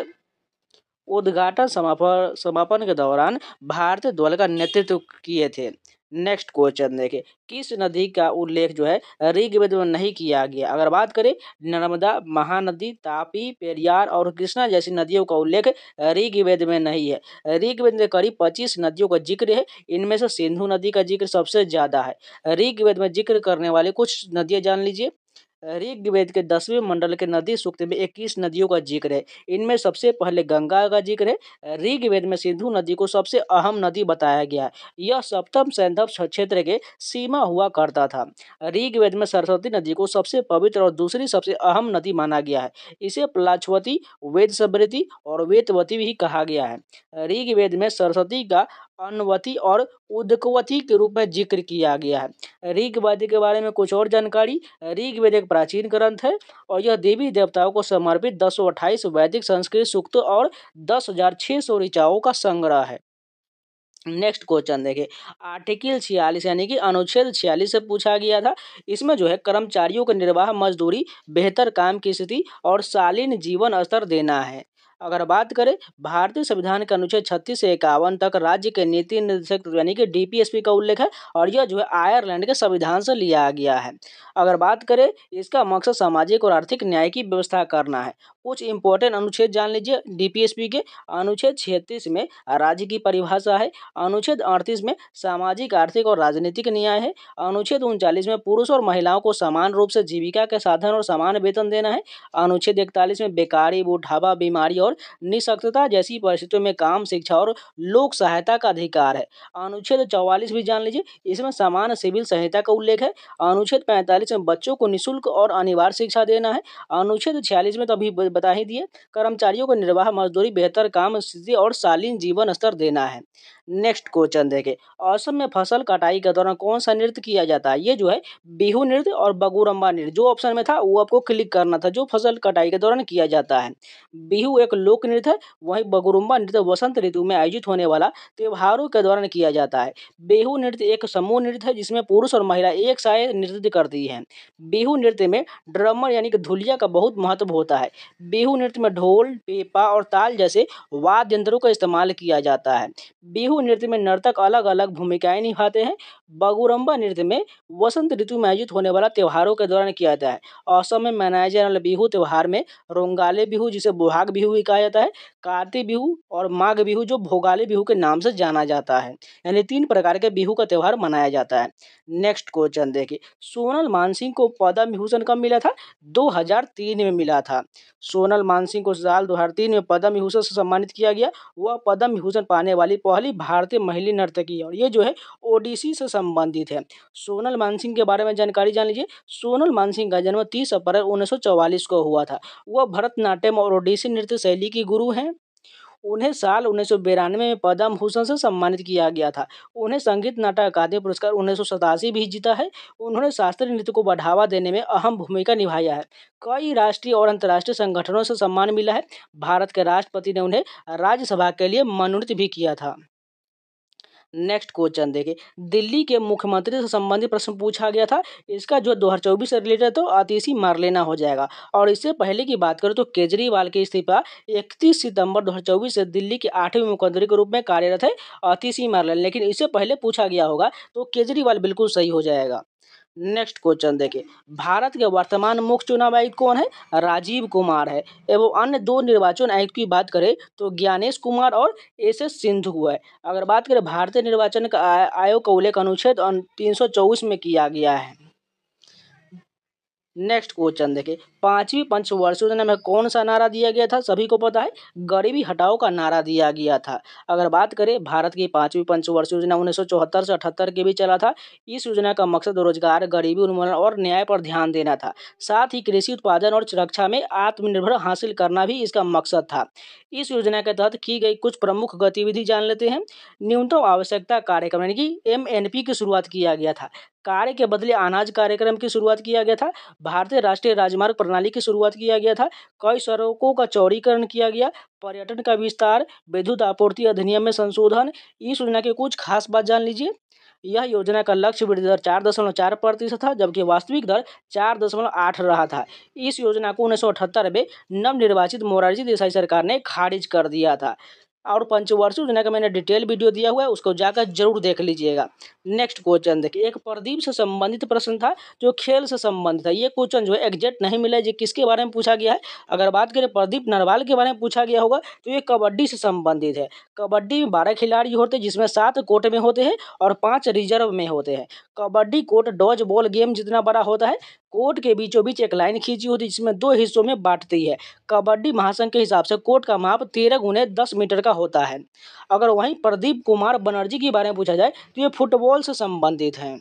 A: उद्घाटन समापन के दौरान भारतीय दल का नेतृत्व किए थे। नेक्स्ट क्वेश्चन देखें, किस नदी का उल्लेख जो है ऋग्वेद में नहीं किया गया? अगर बात करें नर्मदा, महानदी, तापी, पेरियार और कृष्णा जैसी नदियों का उल्लेख ऋग्वेद में नहीं है। ऋग्वेद में करीब 25 नदियों का जिक्र है, इनमें से सिंधु नदी का जिक्र सबसे ज्यादा है। ऋग्वेद में जिक्र करने वाले कुछ नदियां जान लीजिए, ऋग्वेद के 10वें मंडल के नदी सूक्त में 21 नदियों का जिक्र है। इनमें सबसे पहले गंगा का जिक्र है। ऋग्वेद में सिंधु नदी को सबसे अहम नदी बताया गया है। यह सप्तम सैंधव क्षेत्र के सीमा हुआ करता था। ऋग्वेद में सरस्वती नदी को सबसे पवित्र और दूसरी सबसे अहम नदी माना गया है। इसे प्लाछवती, वेदसवती और वेतवती भी कहा गया है। ऋग्वेद में सरस्वती का अनवती और उदकवती के रूप में जिक्र किया गया है। ऋग्वेद के बारे में कुछ और जानकारी। ऋग्वेद एक प्राचीन ग्रंथ है और यह देवी देवताओं को समर्पित 1028 वैदिक संस्कृत सूक्त और 10,600 ऋचाओं का संग्रह है। नेक्स्ट क्वेश्चन देखिए, आर्टिकल 46 यानी कि अनुच्छेद 46 से पूछा गया था। इसमें जो है कर्मचारियों को निर्वाह मजदूरी, बेहतर काम की स्थिति और शालीन जीवन स्तर देना है। अगर बात करें भारतीय संविधान के अनुच्छेद 36 से 51 तक राज्य के नीति निर्देशक यानी कि डीपीएसपी का उल्लेख है और यह जो है आयरलैंड के संविधान से लिया गया है। अगर बात करें इसका मकसद सामाजिक और आर्थिक न्याय की व्यवस्था करना है। कुछ इंपॉर्टेंट अनुच्छेद जान लीजिए डीपीएसपी के। अनुच्छेद 36 में राज्य की परिभाषा है। अनुच्छेद 38 में सामाजिक, आर्थिक और राजनीतिक न्याय है। अनुच्छेद 39 में पुरुष और महिलाओं को समान रूप से जीविका के साधन और समान वेतन देना है। अनुच्छेद 41 में बेकारी, बुढ़ापा, बीमारी और निःशक्तता जैसी परिस्थितियों में काम, शिक्षा और लोक सहायता का अधिकार है। अनुच्छेद 44 भी जान लीजिए, इसमें समान सिविल संहिता का उल्लेख है। अनुच्छेद 45 में बच्चों को निःशुल्क और अनिवार्य शिक्षा देना है। अनुच्छेद 46 में तो अभी बता ही दिए, कर्मचारियों को निर्वाह मजदूरी, बेहतर काम स्थिति और शालीन जीवन स्तर देना है। नेक्स्ट क्वेश्चन देखें, असम में फसल कटाई के दौरान कौन सा नृत्य किया जाता है? ये जो है बिहू नृत्य और बगुरम्बा नृत्य, जो ऑप्शन में था वो आपको क्लिक करना था, जो फसल कटाई के दौरान किया जाता है। बिहू एक लोक नृत्य है, वहीं बगुरुम्बा नृत्य वसंत ऋतु में आयोजित होने वाला त्योहारों के दौरान किया जाता है। बिहू नृत्य एक समूह नृत्य है जिसमें पुरुष और महिला एक साथ नृत्य करती हैं। बिहू नृत्य में ड्रमर यानी कि धुलिया का बहुत महत्व होता है। बिहू नृत्य में ढोल, पेपा और ताल जैसे वाद्य यंत्रों का इस्तेमाल किया जाता है। बिहू नृत्य में नर्तक अलग अलग भूमिकाएं निभाते हैं। बगुरम्बा नृत्य में वसंत ऋतु में आयोजित होने वाला त्योहारों के दौरान किया जाता है। असम में मनाए जाने वाले बिहू त्योहार में रोंगाले बिहू जिसे बोहाग बिहू भी कहा जाता है, कार्तिक बिहू और माघ बिहू जो भोगाली बिहू के नाम से जाना जाता है। यानी 3 प्रकार के बिहू का त्योहार मनाया जाता है। नेक्स्ट क्वेश्चन देखिए, सोनल मानसिंह को पद्म विभूषण कब मिला था? 2003 में मिला था। सोनल मानसिंह को साल 2003 में पद्म विभूषण से सम्मानित किया गया। वह पद्म विभूषण पाने वाली पहली भारतीय महिला नर्तकी है और ये जो है ओडिसी से संबंधित है। सोनल मानसिंह के बारे में जानकारी जान लीजिए। सोनल मानसिंह का जन्म 30 अप्रैल 1944 को हुआ था। वह भरतनाट्यम और ओडिसी नृत्य शैली की गुरु हैं। उन्हें साल 1992 में पद्म भूषण से सम्मानित किया गया था। उन्हें संगीत नाटक अकादमी पुरस्कार 1987 भी जीता है। उन्होंने शास्त्रीय नृत्य को बढ़ावा देने में अहम भूमिका निभाया है। कई राष्ट्रीय और अंतर्राष्ट्रीय संगठनों से सम्मान मिला है। भारत के राष्ट्रपति ने उन्हें राज्यसभा के लिए मनोनीत भी किया था। नेक्स्ट क्वेश्चन देखिए, दिल्ली के मुख्यमंत्री से संबंधित प्रश्न पूछा गया था। इसका जो 2024 से रिलेटेड तो आतिशी मार्लेना हो जाएगा। और इससे पहले की बात करें तो केजरीवाल के इस्तीफा 31 सितंबर 2024 से दिल्ली के 8वें मुख्यमंत्री के रूप में कार्यरत है आतिशी मार्लेना, लेकिन इससे पहले पूछा गया होगा तो केजरीवाल बिल्कुल सही हो जाएगा। नेक्स्ट क्वेश्चन देखिए, भारत के वर्तमान मुख्य चुनाव आयुक्त कौन है? राजीव कुमार है। एवं अन्य 2 निर्वाचन आयुक्त की बात करें तो ज्ञानेश कुमार और एस सिंधु है। अगर बात करें भारतीय निर्वाचन का आयोग का उल्लेख अनुच्छेद 324 में किया गया है। नेक्स्ट क्वेश्चन देखिए, 5वीं पंचवर्षीय योजना में कौन सा नारा दिया गया था? सभी को पता है, गरीबी हटाओ का नारा दिया गया था। अगर बात करें भारत की 5वीं पंचवर्षीय योजना 1974 से 78 के बीच चला था। इस योजना का मकसद रोजगार, गरीबी उन्मूलन और न्याय पर ध्यान देना था। साथ ही कृषि उत्पादन और रक्षा में आत्मनिर्भर हासिल करना भी इसका मकसद था। इस योजना के तहत की गई कुछ प्रमुख गतिविधि जान लेते हैं। न्यूनतम आवश्यकता कार्यक्रम यानी कि MNP की शुरुआत किया गया था। कार्य के बदले अनाज कार्यक्रम की शुरुआत किया गया था। भारतीय राष्ट्रीय राजमार्ग प्रणाली की शुरुआत किया गया था। कई सड़कों का चौड़ीकरण किया गया। पर्यटन का विस्तार, विद्युत आपूर्ति अधिनियम में संशोधन। इस योजना के कुछ खास बात जान लीजिए। यह योजना का लक्ष्य वृद्धि दर 4.4% था, जबकि वास्तविक दर 4.8 रहा था। इस योजना को 1978 में नवनिर्वाचित मोरारजी देसाई सरकार ने खारिज कर दिया था। और पंचवर्षीय योजना का मैंने डिटेल वीडियो दिया हुआ है, उसको जाकर जरूर देख लीजिएगा। नेक्स्ट क्वेश्चन देखिए, एक प्रदीप से संबंधित प्रश्न था जो खेल से संबंधित है। ये क्वेश्चन जो है एग्जैक्ट नहीं मिला है, ये किसके बारे में पूछा गया है? अगर बात करें प्रदीप नरवाल के बारे में पूछा गया होगा तो ये कबड्डी से संबंधित है। कबड्डी में 12 खिलाड़ी होते हैं जिसमें 7 कोर्ट में होते हैं और 5 रिजर्व में होते हैं। Kabaddi court dodgeball game जितना बड़ा होता है, कोर्ट के बीचों बीच एक लाइन खींची होती है जिसमें 2 हिस्सों में बांटती है। कबड्डी महासंघ के हिसाब से कोर्ट का माप 13 × 10 मीटर का होता है। अगर वहीं प्रदीप कुमार बनर्जी के बारे में पूछा जाए तो ये फुटबॉल से संबंधित हैं।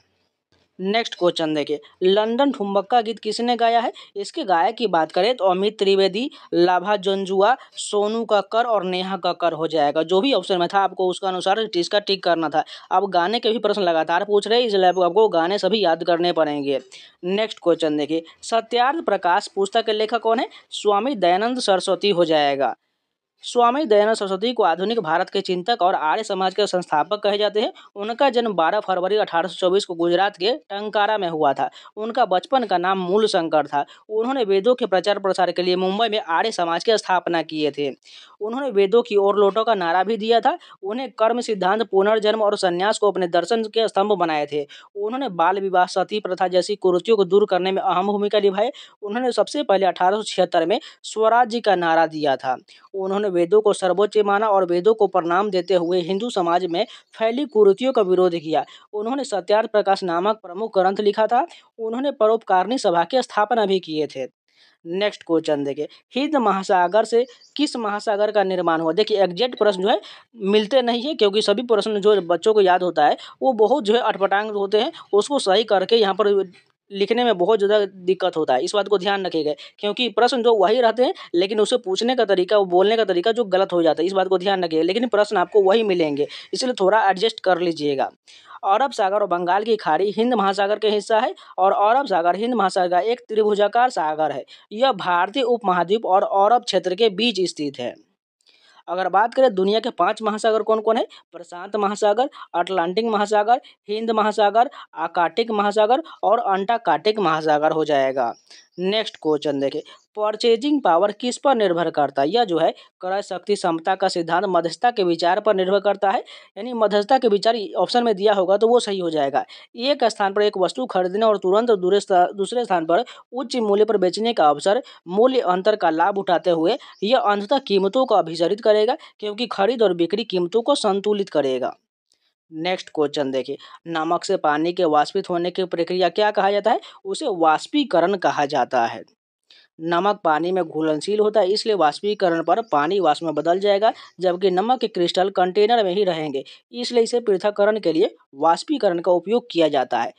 A: नेक्स्ट क्वेश्चन देखिए, लंदन ठुमक्का गीत किसने गाया है? इसके गायक की बात करें तो अमित त्रिवेदी, लाभा जंजुआ, सोनू कक्कर और नेहा कक्कर हो जाएगा। जो भी ऑप्शन में था आपको उसका अनुसार इसका टिक करना था। अब गाने के भी प्रश्न लगातार पूछ रहे हैं, इसलिए आपको गाने सभी याद करने पड़ेंगे। नेक्स्ट क्वेश्चन देखिए, सत्यार्थ प्रकाश पुस्तक के लेखक कौन है? स्वामी दयानंद सरस्वती हो जाएगा। स्वामी दयानंद सरस्वती को आधुनिक भारत के चिंतक और आर्य समाज के संस्थापक कहे जाते हैं। उनका जन्म 12 फरवरी 1824 को गुजरात के टंकारा में हुआ था। उनका बचपन का नाम मूल शंकर था। उन्होंने वेदों के प्रचार प्रसार के लिए मुंबई में आर्य समाज की स्थापना किए थे। उन्होंने वेदों की ओर लौटो का नारा भी दिया था। उन्हें कर्म सिद्धांत, पुनर्जन्म और संन्यास को अपने दर्शन के स्तंभ बनाए थे। उन्होंने बाल विवाह, सती प्रथा जैसी कुरीतियों को दूर करने में अहम भूमिका निभाई। उन्होंने सबसे पहले 1876 में स्वराज्य का नारा दिया था। उन्होंने वेदों को सर्वोच्च माना और वेदों को प्रणाम देते हुए हिंदू समाज में फैली कुरीतियों का विरोध किया। उन्होंने सत्यार्थ प्रकाश नामक प्रमुख ग्रंथ लिखा था। उन्होंने परोपकारिणी सभा की स्थापना भी किए थे। नेक्स्ट क्वेश्चन देखिए, हिंद महासागर से किस महासागर का निर्माण हुआ? देखिए एग्जैक्ट प्रश्न जो है मिलते नहीं है, क्योंकि सभी प्रश्न जो बच्चों को याद होता है वो बहुत जो है अटपटांग होते हैं। उसको सही करके यहाँ पर लिखने में बहुत ज़्यादा दिक्कत होता है। इस बात को ध्यान रखिएगा, क्योंकि प्रश्न जो वही रहते हैं लेकिन उसे पूछने का तरीका, वो बोलने का तरीका जो गलत हो जाता है। इस बात को ध्यान रखिएगा, लेकिन प्रश्न आपको वही मिलेंगे, इसलिए थोड़ा एडजस्ट कर लीजिएगा। अरब सागर और बंगाल की खाड़ी हिंद महासागर के हिस्सा है और अरब सागर हिंद महासागर का एक त्रिभुजाकार सागर है। यह भारतीय उपमहाद्वीप और अरब क्षेत्र के बीच स्थित है। अगर बात करें दुनिया के 5 महासागर कौन कौन है? प्रशांत महासागर, अटलांटिक महासागर, हिंद महासागर, आर्कटिक महासागर और अंटार्कटिक महासागर हो जाएगा। नेक्स्ट क्वेश्चन देखें, परचेजिंग पावर किस पर निर्भर करता है? यह जो है क्रय शक्ति समता का सिद्धांत मध्यस्थता के विचार पर निर्भर करता है। यानी मध्यस्थता के विचार ऑप्शन में दिया होगा तो वो सही हो जाएगा। एक स्थान पर एक वस्तु खरीदने और तुरंत दूसरे स्थान पर उच्च मूल्य पर बेचने का अवसर, मूल्य अंतर का लाभ उठाते हुए यह अंततः कीमतों को अभिसरित करेगा, क्योंकि खरीद और बिक्री कीमतों को संतुलित करेगा। नेक्स्ट क्वेश्चन देखिए, नमक से पानी के वाष्पित होने की प्रक्रिया क्या कहा जाता है? उसे वाष्पीकरण कहा जाता है। नमक पानी में घुलनशील होता है, इसलिए वाष्पीकरण पर पानी वाष्प में बदल जाएगा, जबकि नमक के क्रिस्टल कंटेनर में ही रहेंगे, इसलिए इसे पृथक्करण के लिए वाष्पीकरण का उपयोग किया जाता है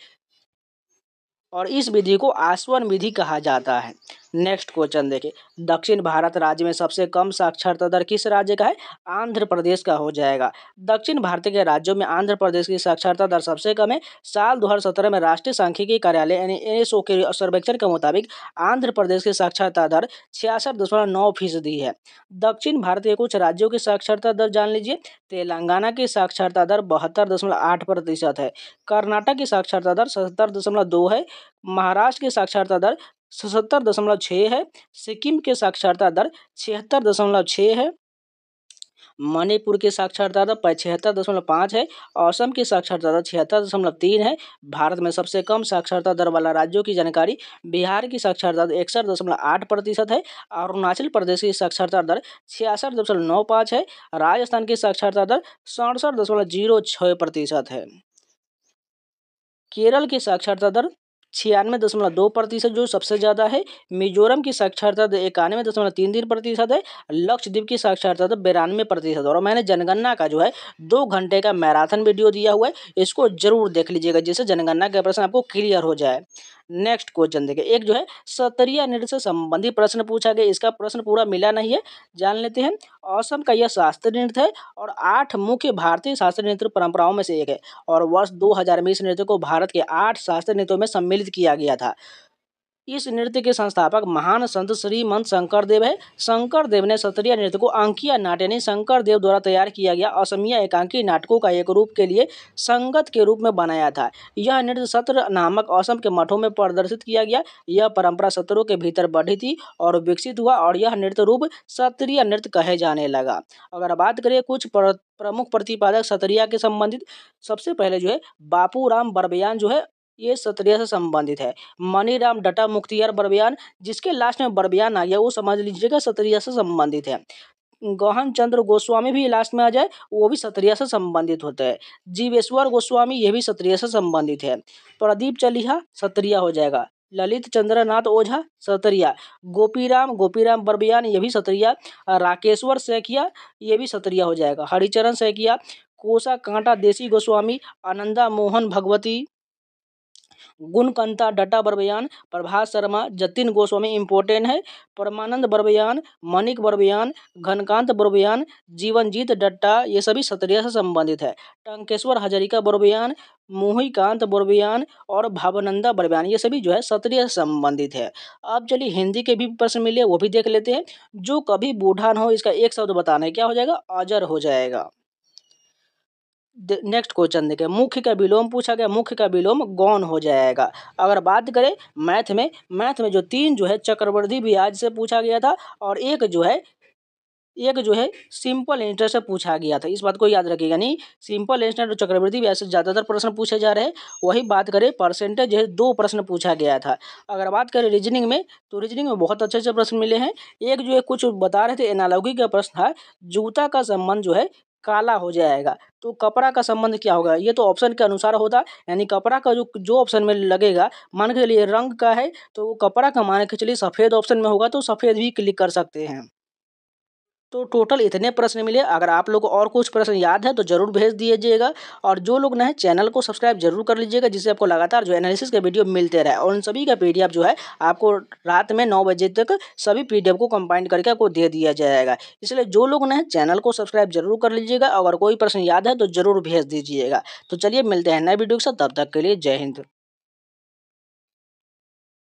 A: और इस विधि को आसवन विधि कहा जाता है। नेक्स्ट क्वेश्चन देखिए, दक्षिण भारत राज्य में सबसे कम साक्षरता दर किस राज्य का है? आंध्र प्रदेश का हो जाएगा। दक्षिण भारत के राज्यों में आंध्र प्रदेश की साक्षरता दर सबसे कम है। साल 2017 में राष्ट्रीय सांख्यिकी कार्यालय यानी NSO के सर्वेक्षण के मुताबिक आंध्र प्रदेश की साक्षरता दर 66.9% है। दक्षिण भारत के कुछ राज्यों की साक्षरता दर जान लीजिए। तेलंगाना की साक्षरता दर 72.8% है। कर्नाटक की साक्षरता दर 77.2 है। महाराष्ट्र की साक्षरता दर 77.6 है। सिक्किम के साक्षरता दर 76.6 है। मणिपुर की साक्षरता दर 76.5 है। असम की साक्षरता दर 76.3 है। भारत में सबसे कम साक्षरता दर वाला राज्यों की जानकारी, बिहार की साक्षरता दर 61.8% है। अरुणाचल प्रदेश की साक्षरता दर 66.95 है। राजस्थान की साक्षरता दर 67.06% है। केरल की साक्षरता दर 96.2% जो सबसे ज़्यादा है। मिजोरम की साक्षरता दर 91.33% है। लक्षद्वीप की साक्षरता दर 92%। और मैंने जनगणना का जो है 2 घंटे का मैराथन वीडियो दिया हुआ है, इसको जरूर देख लीजिएगा, जिससे जनगणना का प्रश्न आपको क्लियर हो जाए। नेक्स्ट क्वेश्चन देखिए, एक जो है सत्रिया नृत्य से संबंधित प्रश्न पूछा गया, इसका प्रश्न पूरा मिला नहीं है, जान लेते हैं। असम का यह शास्त्रीय नृत्य है और 8 मुख्य भारतीय शास्त्रीय नृत्य परंपराओं में से एक है और वर्ष 2000 में इस नृत्य को भारत के 8 शास्त्रीय नृत्यों में सम्मिलित किया गया था। इस नृत्य के संस्थापक महान संत श्रीमंत शंकरदेव है। शंकरदेव ने सत्रिया नृत्य को अंकिया नाट्य यानी शंकरदेव द्वारा तैयार किया गया असमिया एकांकी नाटकों का एक रूप के लिए संगत के रूप में बनाया था। यह नृत्य सत्र नामक असम के मठों में प्रदर्शित किया गया। यह परंपरा सत्रों के भीतर बढ़ी थी और विकसित हुआ और यह नृत्य रूप सत्रिया नृत्य कहे जाने लगा। अगर बात करें कुछ प्रमुख प्रतिपादक सत्रिया के संबंधित, सबसे पहले जो है बापूराम बरबयान जो है ये सत्रिया से संबंधित है। मनीराम डट्टा मुख्तियार बरबयान, जिसके लास्ट में बरबयान आ गया वो समझ लीजिएगा सत्रिया से संबंधित है। गहन चंद्र गोस्वामी भी लास्ट में आ जाए वो भी सत्रिया से संबंधित होते हैं। जीवेश्वर गोस्वामी ये भी सत्रिया से संबंधित है। प्रदीप चलिहा सत्रिया हो जाएगा। ललित चंद्रनाथ ओझा सतरिया, गोपीराम बरबयान ये भी सतरिया, राकेश्वर सैकिया ये भी सतरिया हो जाएगा, हरिचरण सैकिया, कोसा कांटा देसी गोस्वामी, आनंदा मोहन भगवती, गुणकंता डट्टा बरबयान, प्रभात शर्मा, जतिन गोस्वामी इम्पोर्टेंट है, परमानंद बरबयान, मणिक बरबयान, घनकांत बरबयान, जीवनजीत डट्टा ये सभी सतरिया से संबंधित है। टंकेश्वर हजारिका बरबयान, मोहिकांत बरबयान और भावनंदा बरबयान ये सभी जो है सतरिया से संबंधित है। अब चलिए हिंदी के भी प्रश्न मिले वो भी देख लेते हैं। जो कभी बूढ़ा न हो इसका एक शब्द बताना है, क्या हो जाएगा? अजर हो जाएगा। नेक्स्ट क्वेश्चन देखें, मुख्य का विलोम पूछा गया, मुख्य का विलोम गौण हो जाएगा। अगर बात करें मैथ में जो 3 जो है चक्रवृद्धि ब्याज से पूछा गया था और एक जो है सिंपल इंटरेस्ट से पूछा गया था। इस बात को याद रखिएगा। नहीं, सिंपल इंटरेस्ट और चक्रवृद्धि ब्याज से ज़्यादातर प्रश्न पूछे जा रहे हैं। वही बात करें परसेंटेज जो है 2 प्रश्न पूछा गया था। अगर बात करें रीजनिंग में तो रीजनिंग में बहुत अच्छे प्रश्न मिले हैं। एक जो है कुछ बता रहे थे एनालॉजी का प्रश्न था, जूता का संबंध जो है काला हो जाएगा तो कपड़ा का संबंध क्या होगा? ये तो ऑप्शन के अनुसार होता, यानी कपड़ा का जो ऑप्शन में लगेगा, मान के चलिए रंग का है तो कपड़ा का मान के चलिए सफ़ेद ऑप्शन में होगा तो सफ़ेद भी क्लिक कर सकते हैं। तो टोटल इतने प्रश्न मिले। अगर आप लोग को और कुछ प्रश्न याद है तो जरूर भेज दीजिएगा और जो लोग नए चैनल को सब्सक्राइब जरूर कर लीजिएगा, जिससे आपको लगातार जो एनालिसिस के वीडियो मिलते रहे और उन सभी का पीडीएफ जो है आपको रात में 9 बजे तक सभी पीडीएफ को कंबाइन करके आपको दे दिया जाएगा। इसलिए जो लोग नए चैनल को सब्सक्राइब जरूर कर लीजिएगा। अगर कोई प्रश्न याद है तो जरूर भेज दीजिएगा। तो चलिए मिलते हैं नए वीडियो के साथ, तब तक के लिए जय हिंद।